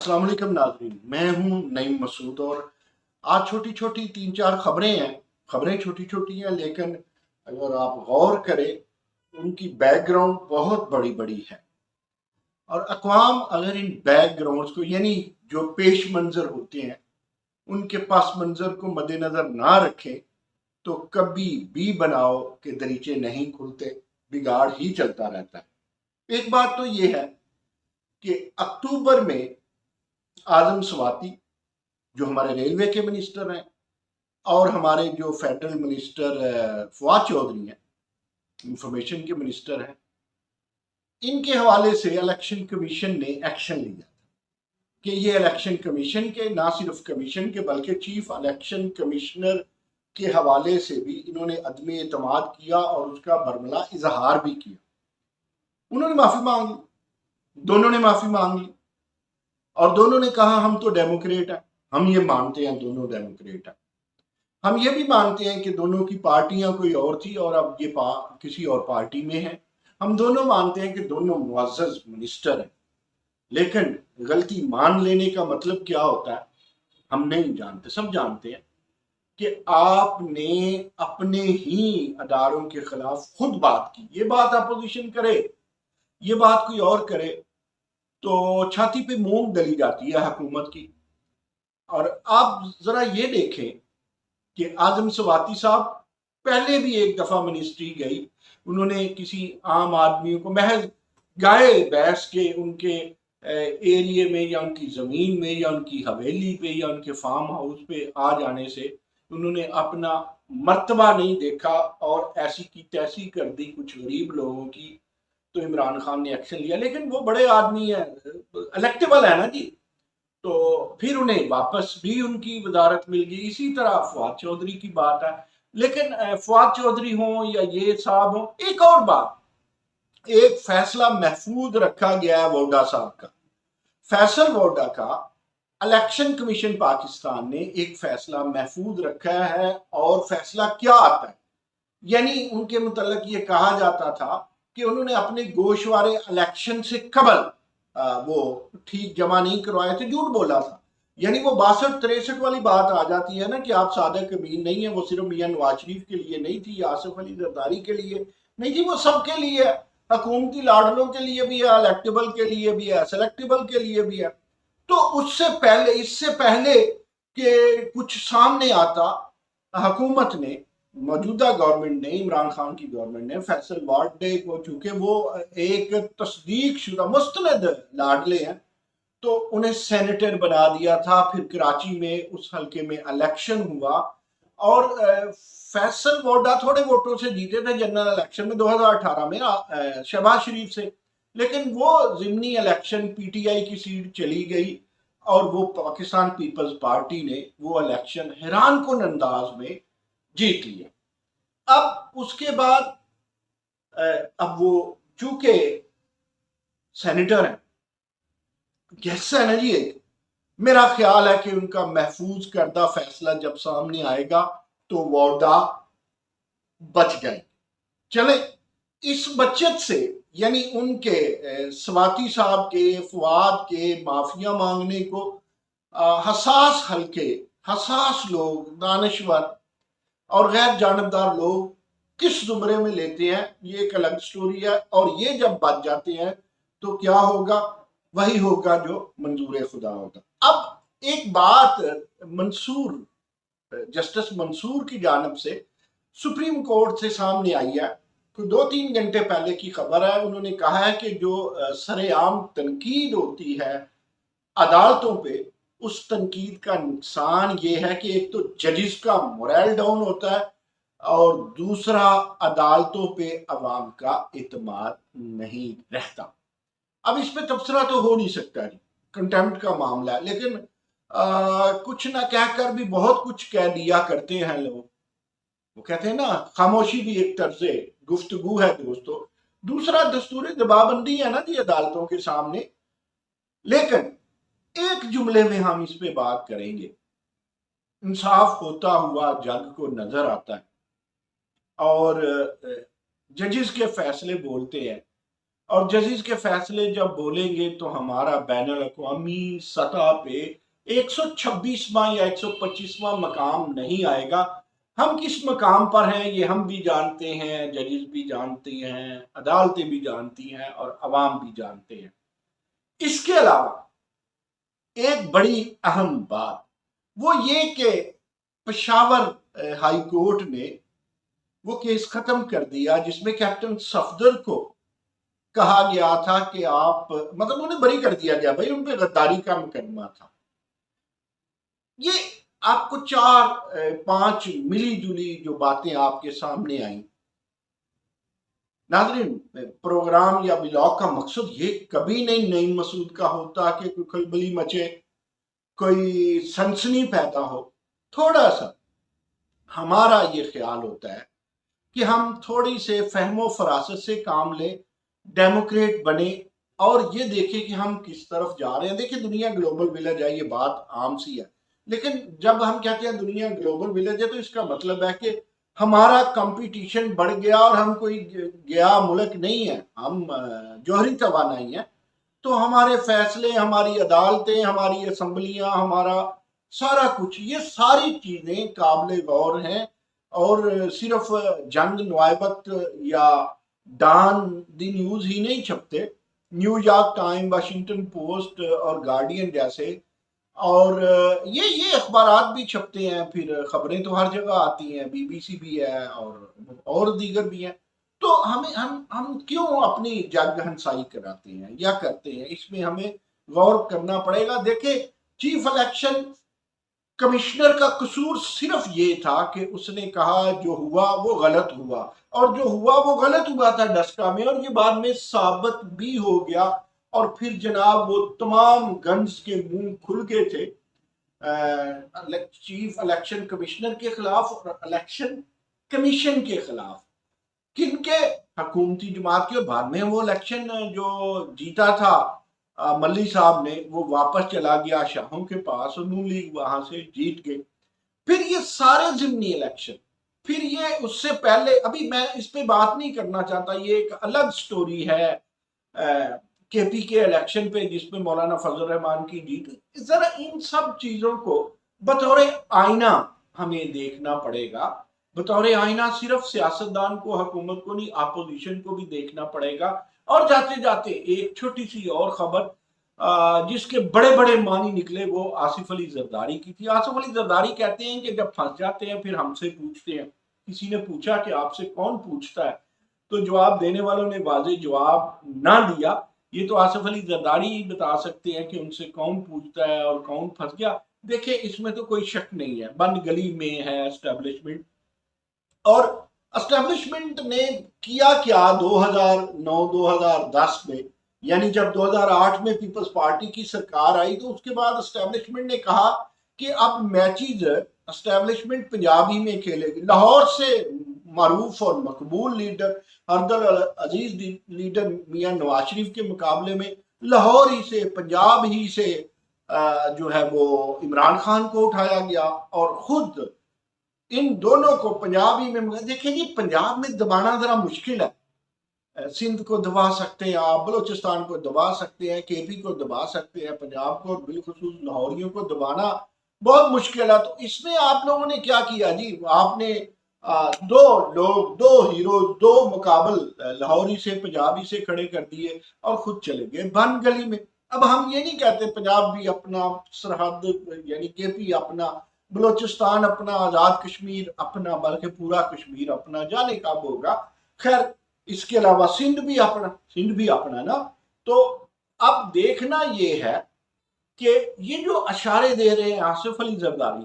अस्सलाम वालेकुम नाज़रीन, मैं हूं नईम मसूद और आज छोटी छोटी तीन चार खबरें हैं। खबरें छोटी छोटी हैं लेकिन अगर आप गौर करें उनकी बैकग्राउंड बहुत बड़ी बड़ी है। और अक़वाम अगर इन बैकग्राउंड्स को यानी जो पेश मंजर होते हैं उनके पास मंजर को मद्देनजर ना रखें तो कभी भी बनाव के दरीचे नहीं खुलते, बिगाड़ ही चलता रहता है। एक बात तो ये है कि अक्टूबर में आजम स्वाति जो हमारे रेलवे के मिनिस्टर हैं और हमारे जो फेडरल मिनिस्टर फवाद चौधरी हैं, इंफॉर्मेशन के मिनिस्टर हैं, इनके हवाले से इलेक्शन कमीशन ने एक्शन लिया कि ये इलेक्शन कमीशन के ना सिर्फ कमीशन के बल्कि चीफ इलेक्शन कमिश्नर के हवाले से भी इन्होंने अदम एतमाद किया और उसका बरमला इजहार भी किया। उन्होंने माफी मांग ली, दोनों ने माफी मांग ली और दोनों ने कहा हम तो डेमोक्रेट हैं, हम ये मानते हैं दोनों डेमोक्रेट हैं। हम ये भी मानते हैं कि दोनों की पार्टियां कोई और थी और अब ये किसी और पार्टी में है। हम दोनों मानते हैं कि दोनों मुअज़्ज़ज़ मिनिस्टर हैं, लेकिन गलती मान लेने का मतलब क्या होता है हम नहीं जानते। सब जानते हैं कि आपने अपने ही अदारों के खिलाफ खुद बात की। ये बात अपोजिशन करे, ये बात कोई और करे तो छाती पे मूंग दली जाती है हुकूमत की। और आप जरा ये देखें कि आजम स्वाति साहब पहले भी एक दफा मिनिस्ट्री गई, उन्होंने किसी आम आदमी को महज गाय भैंस के उनके एरिए में या उनकी जमीन में या उनकी हवेली पे या उनके फार्म हाउस पे आ जाने से उन्होंने अपना मर्तबा नहीं देखा और ऐसी की तैसी कर दी कुछ गरीब लोगों की। तो इमरान खान ने एक्शन लिया, लेकिन वो बड़े आदमी है, इलेक्टेबल है ना जी, तो फिर उन्हें वापस भी उनकी वजारत मिल गई। इसी तरह फवाद चौधरी की बात है, लेकिन फवाद चौधरी हो या ये साहब हो, एक और बात, एक फैसला महफूज रखा गया है वोडा साहब का, फैसल वोडा का। इलेक्शन कमीशन पाकिस्तान ने एक फैसला महफूज रखा है और फैसला क्या आता है, यानी उनके मुतल्लिक ये कहा जाता था कि उन्होंने अपने गोशवारे इलेक्शन से कबल वो ठीक जमा नहीं करवाए थे, झूठ बोला था। यानी वो 62-63 वाली बात आ जाती है ना कि आप सादिक अमीन नहीं है, वो सिर्फ मियां नवाज शरीफ के लिए नहीं थी, आसिफ अली जरदारी के लिए नहीं थी, वो सबके लिए है, हुकूमती लाडलों के लिए भी है, इलेक्टेबल के लिए भी है, सेलेक्टेबल के लिए भी है। तो उससे पहले, इससे पहले कि कुछ सामने आता, हुकूमत ने, मौजूदा गवर्नमेंट ने, इमरान खान की गवर्नमेंट ने फैसल वार्डे को, चूंकि वो एक तस्दीक शुदा मुस्तनद लाडले हैं, तो उन्हें सेनेटर बना दिया था। फिर कराची में उस हल्के में इलेक्शन हुआ और फैसल वोडा थोड़े वोटों से जीते थे जनरल इलेक्शन में 2018 में शहबाज शरीफ से, लेकिन वो जिमनी इलेक्शन पीटीआई की सीट चली गई और वो पाकिस्तान पीपल्स पार्टी ने वो इलेक्शन हैरान कुन अंदाज में जीत लिया। अब उसके बाद अब वो चूंकि सेनेटर हैं, गेस्ट है ना जी, एक मेरा ख्याल है कि उनका महफूज करदा फैसला जब सामने आएगा तो वार्डा बच जाए। चले, इस बचत से यानी उनके स्वाति साहब के, फवाद के माफिया मांगने को हसास हल्के, हसास लोग, दानश्वर और गैर जानबदार लोग किस जुमरे में लेते हैं ये एक अलग स्टोरी है। और ये जब बच जाते हैं तो क्या होगा, वही होगा जो मंजूर खुदा होगा। अब एक बात मंसूर, जस्टिस मंसूर की जानब से सुप्रीम कोर्ट से सामने आई है, तो 2-3 घंटे पहले की खबर है। उन्होंने कहा है कि जो सरेआम तनकीद होती है अदालतों पे, उस तनकीद का नुकसान ये है कि एक तो जजिस का मोरल डाउन होता है और दूसरा अदालतों पे अवाम का इत्मीनान नहीं रहता। अब इस पे तबसरा तो हो नहीं सकता जी, कंटेम्प्ट का मामला है, लेकिन कुछ ना कहकर भी बहुत कुछ कह दिया करते हैं लोग। वो कहते हैं ना, खामोशी भी एक तर्ज़े गुफ्तगू है दोस्तों। दूसरा दस्तूरी दबाबंदी है ना जी अदालतों के सामने। लेकिन एक जुमले में हम इस पे बात करेंगे, इंसाफ होता हुआ जग को नजर आता है और जजेस के फैसले बोलते हैं اور ججز کے فیصلے جب بولیں گے تو ہمارا بین الاقوامی سطح پہ 126واں یا 125واں مقام نہیں آئے گا۔ ہم کس مقام پر ہیں یہ ہم بھی جانتے ہیں، ججز بھی جانتی ہیں، عدالتیں بھی جانتی ہیں اور عوام بھی جانتے ہیں۔ اس کے علاوہ ایک بڑی اہم بات وہ یہ کہ پشاور ہائی کورٹ نے وہ کیس ختم کر دیا جس میں کیپٹن صفدر کو کہا گیا تھا کہ آپ مطلب انہیں بری کر دیا گیا، بھائی ان پہ غداری کا مقدمہ تھا۔ یہ آپ کو 4-5 ملی جلی جو باتیں آپ کے سامنے آئیں۔ ناظرین، پروگرام یا بلاگ کا مقصد یہ کبھی نہیں نعیم مسعود کا ہوتا کہ کوئی کھلبلی مچے، کوئی سنسنی پیدا ہو۔ تھوڑا سا ہمارا یہ خیال ہوتا ہے کہ ہم تھوڑی سے فہم و فراست سے کام لیں، ڈیموکریٹ بنے اور یہ دیکھیں کہ ہم کس طرف جا رہے ہیں۔ دیکھیں دنیا گلوبل ولیج ہے، یہ بات عام سی ہے، لیکن جب ہم کہتے ہیں دنیا گلوبل ولیج ہے تو اس کا مطلب ہے کہ ہمارا کمپٹیشن بڑھ گیا اور ہم کوئی گیا ملک نہیں ہے، ہم جوہری توانائی ہیں۔ تو ہمارے فیصلے، ہماری عدالتیں، ہماری اسمبلیاں، ہمارا سارا کچھ، یہ ساری چیزیں قابل غور ہیں۔ اور صرف جنگ نوائبت یا ڈان دی نیوز ہی نہیں چھپتے، New York Time, Washington Post اور گارڈین جیسے، اور یہ اخبارات بھی چھپتے ہیں، پھر خبریں تو ہر جگہ آتی ہیں، بی بی سی بھی ہے اور دیگر بھی ہیں۔ تو ہم کیوں اپنی جگ ہنسائی کراتے ہیں یا کرتے ہیں، اس میں ہمیں غور کرنا پڑے گا۔ دیکھیں چیف الیکشن کمشنر کا قصور صرف یہ تھا کہ اس نے کہا جو ہوا وہ غلط ہوا، اور جو ہوا وہ غلط ہوا تھا ڈسکا میں، اور یہ بعد میں ثابت بھی ہو گیا۔ اور پھر جناب وہ تمام گنز کے منہ کھل گئے تھے چیف الیکشن کمشنر کے خلاف اور الیکشن کمیشن کے خلاف، کن کے؟ حکومتی جماعت کے۔ اور بعد میں وہ الیکشن جو جیتا تھا ملی صاحب نے، وہ واپس چلا گیا شاہوں کے پاس اور نون لیگ وہاں سے جیت گئے۔ پھر یہ سارے ضمنی الیکشن، پھر یہ اس سے پہلے، ابھی میں اس پہ بات نہیں کرنا چاہتا، یہ ایک الگ سٹوری ہے کے پی کے الیکشن پہ جس میں مولانا فضل الرحمان کی جیت۔ ذرا ان سب چیزوں کو بطور آئینہ ہمیں دیکھنا پڑے گا، بطور آئینہ صرف سیاستدان کو، حکومت کو نہیں، اپوزیشن کو بھی دیکھنا پڑے گا۔ اور جاتے جاتے ایک چھوٹی سی اور خبر جس کے بڑے بڑے معنی نکلے، وہ آصف علی زرداری کی تھی۔ آصف علی زرداری کہتے ہیں کہ جب پھنس جاتے ہیں پھر ہم سے پوچھتے ہیں۔ کسی نے پوچھا کہ آپ سے کون پوچھتا ہے، تو جواب دینے والوں نے واضح جواب نہ دیا۔ یہ تو آصف علی زرداری ہی بتا سکتے ہیں کہ ان سے کون پوچھتا ہے اور کون پھنس گیا۔ دیکھیں اس میں تو کوئی شک نہیں ہے، بند گلی میں ہے اسٹیبلشمنٹ، اور اسٹیبلشمنٹ نے کیا کیا 2009-2010 میں، یعنی جب 2008 میں پیپلز پارٹی کی سرکار آئی تو اس کے بعد اسٹیبلشمنٹ نے کہا کہ اب میچز اسٹیبلشمنٹ پنجاب ہی میں کھیلے گی۔ لاہور سے معروف اور مقبول لیڈر، ہردل عزیز لیڈر میاں نواز شریف کے مقابلے میں لاہور ہی سے، پنجاب ہی سے جو ہے وہ عمران خان کو اٹھایا گیا، اور خود ان دونوں کو پنجابی میں دیکھیں جی، پنجاب میں دبانا ذرا مشکل ہے۔ سندھ کو دبا سکتے ہیں آپ، بلوچستان کو دبا سکتے ہیں، کے پی کو دبا سکتے ہیں، پنجاب کو بالخصوص لاہوریوں کو دبانا بہت مشکل ہے۔ تو اس میں آپ لوگوں نے کیا کیا جی، آپ نے دو ہیروز، دو مقابل لاہوری سے، پنجابی سے کھڑے کر دیے اور خود چلے گئے بند گلی میں۔ اب ہم یہ نہیں کہتے پنجاب بھی اپنا، سرحد یعنی کے پی اپنا، بلوچستان اپنا، آزاد کشمیر اپنا، بلکہ پورا کشمیر اپنا، جانے کب ہوگا۔ خیر اس کے علاوہ سندھ بھی اپنا نا۔ تو اب دیکھنا یہ ہے کہ یہ جو اشارے دے رہے ہیں آصف علی زرداری،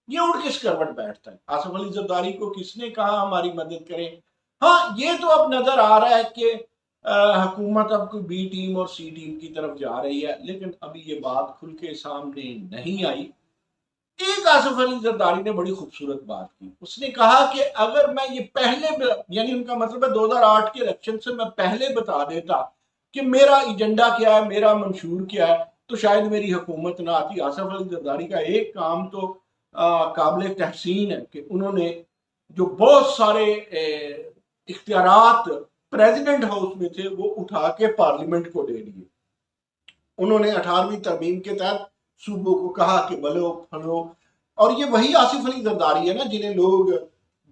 یہ اڑ کس کروٹ بیٹھتا ہے؟ آصف علی زرداری کو کس نے کہا ہماری مدد کریں؟ ہاں یہ تو اب نظر آ رہا ہے کہ حکومت اب کوئی بی ٹیم اور سی ٹیم کی طرف جا رہی ہے، لیکن ابھی یہ بات کھل کے سامنے نہیں آئی۔ ایک آصف علی زرداری نے بڑی خوبصورت بات کی، اس نے کہا کہ اگر میں یہ پہلے، یعنی ان کا مطلب ہے 2008 کے الیکشن سے میں پہلے بتا دیتا کہ میرا ایجنڈا کیا ہے، میرا منشور کیا ہے، تو شاید میری حکومت نہ آتی۔ آصف علی زرداری کا ایک کام تو قابل تحسین ہے کہ انہوں نے جو بہت سارے اختیارات प्रेसिडेंट हाउस में थे वो उठा के पार्लियामेंट को दे दिए। उन्होंने 18वीं तरमीम के तहत सूबों को कहा कि बलो फलो, और ये वही आसिफ अली जरदारी है ना जिन्हें लोग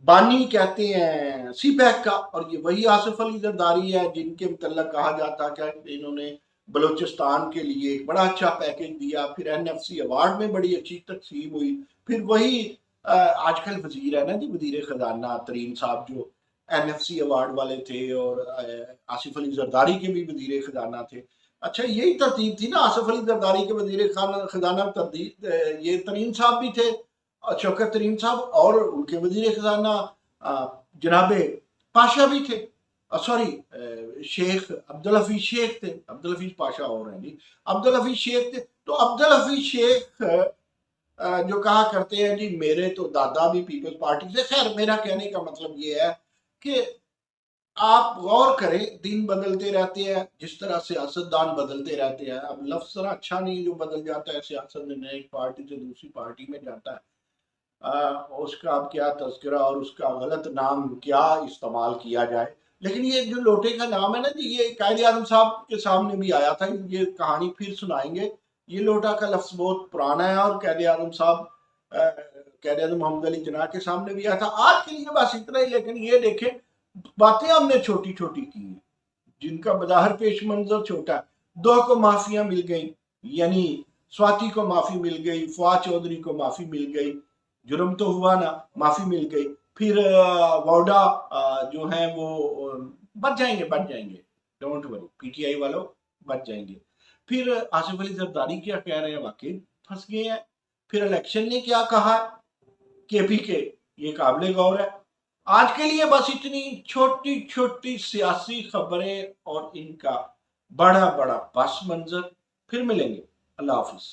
बानी कहते हैं सी पैक का, और ये वही आसिफ अली जरदारी है जिनके मतलब कहा जाता है कि इन्होंने बलूचिस्तान के लिए एक बड़ा अच्छा पैकेज दिया, फिर एनएफसी अवार्ड में बड़ी अच्छी तकसीम हुई। फिर वही आजकल वजीर है ना जी, वजीर खजाना तरीन साहब जो एनएफसी अवार्ड वाले थे, और आसिफ अली जरदारी के भी वजीर खजाना थे। अच्छा, यही तरतीब थी ना, आसिफ अली जरदारी के वजीर खजाना ये तरीन साहब भी थे, शौकत तरीन साहब, और उनके वजीर खजाना जनाबे पाशा भी थे, सॉरी शेख अब्दुल हफीज शेख थे, अब्दुल हफीज पाशा और हैं जी, अब्दुल हफीज शेख थे। तो अब्दुल हफीज शेख जो कहा करते हैं जी मेरे तो दादा भी पीपल्स पार्टी से। खैर, मेरा कहने का मतलब ये है कि आप गौर करें, दिन बदलते रहते हैं, जिस तरह सियासतदान बदलते रहते हैं। अब लफ्ज़ जरा अच्छा नहीं जो बदल जाता है सियासत में, एक पार्टी से दूसरी पार्टी में जाता है, उसका अब क्या तज़किरा और उसका गलत नाम क्या इस्तेमाल किया जाए। लेकिन ये जो लोटे का नाम है ना जी, ये कायद आज़म साहब के सामने भी आया था, ये कहानी फिर सुनाएंगे। ये लोटा का लफ्ज़ बहुत पुराना है और कायद आज़म साहब, कायद आज़म मोहम्मद अली जिन्ना के सामने भी आया था। आज के लिए बस इतना ही, लेकिन ये देखें बातें हमने छोटी छोटी की हैं जिनका बज़ाहिर पेश मंजर छोटा है। दो को माफियां मिल गई, यानी स्वाति को माफी मिल गई, फवाद चौधरी को माफी मिल गई, जुर्म तो हुआ ना, माफी मिल गई। फिर वाडा जो है वो बच जाएंगे, डोंट वरी पीटीआई वालों, बच जाएंगे। फिर आसिफ अली जरदारी क्या कह रहे हैं, वाकई फंस गए हैं। फिर इलेक्शन ने क्या कहा केपी के, ये काबिल गौर है। आज के लिए बस इतनी छोटी छोटी सियासी खबरें और इनका बड़ा बड़ा पस मंजर। फिर मिलेंगे, अल्लाह हाफिज।